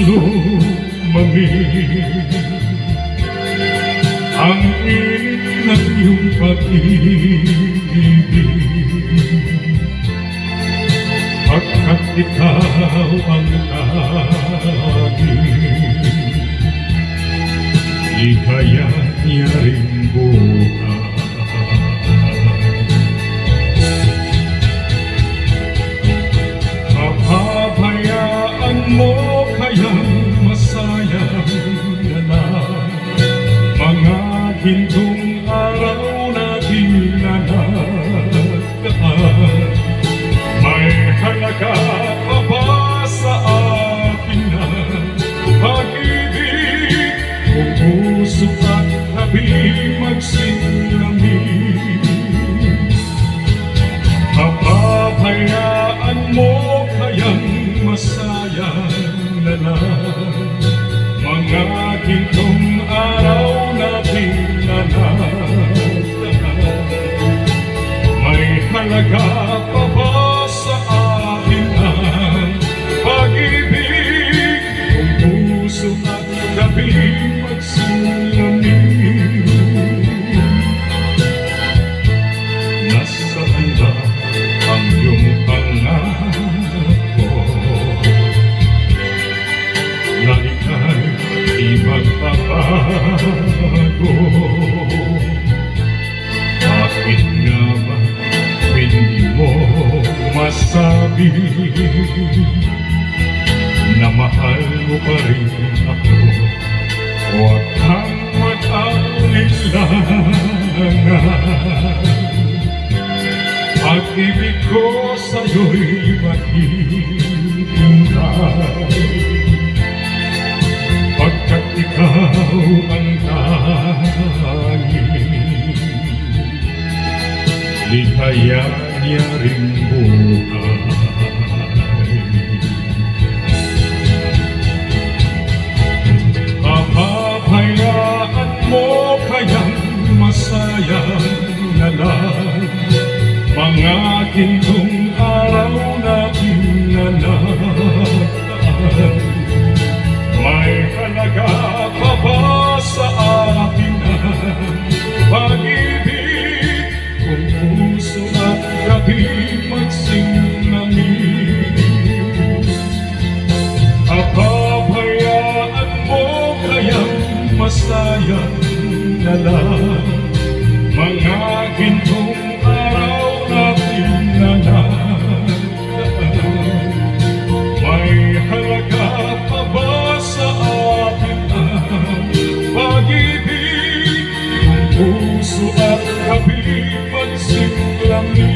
lumamig ang init ng iyong pag-ibig, pagkat ikaw ang tanging likaya niya rin buhay. Papabayaan mo kayang masayang na mga gintong araw na dinanagdaan. May halaga pa ba sa akin na pag-ibig? Kung puso at tabi magsilamig, papabayaan mo kayang masayang na mga gintong araw na dinanagdaan. May halaga pa ba sa akin ang pag-ibig? Kung puso at gabi magsilamig, nasaan ba ang iyong pangako na ika'y di magpapago? Bakit nga ba hindi mo masabi na mahal mo pa rin ako? Huwag kang mag-alinlangan, pag-ibig ko sa'yo'y maghihintay, pagkat ikaw ang tanging likaya niya rin buhay. Papabayaan mo kayang masayang na lang mga gintong araw na dinanagdaan. May halaga pa ba sa akin ang pag-ibig? Kung puso at gabi magsilamig, papabayaan mo kayang masayang na lang mga gintong araw na dinanagdaan. May halaga pa ba sa akin ang pag-ibig? Kung puso at gabi magsilamig,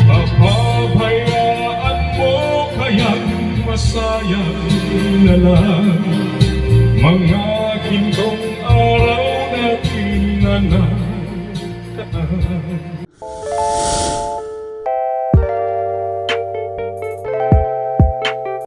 papabayaan mo kayang masayang na lang mga gintong araw na dinanagdaan.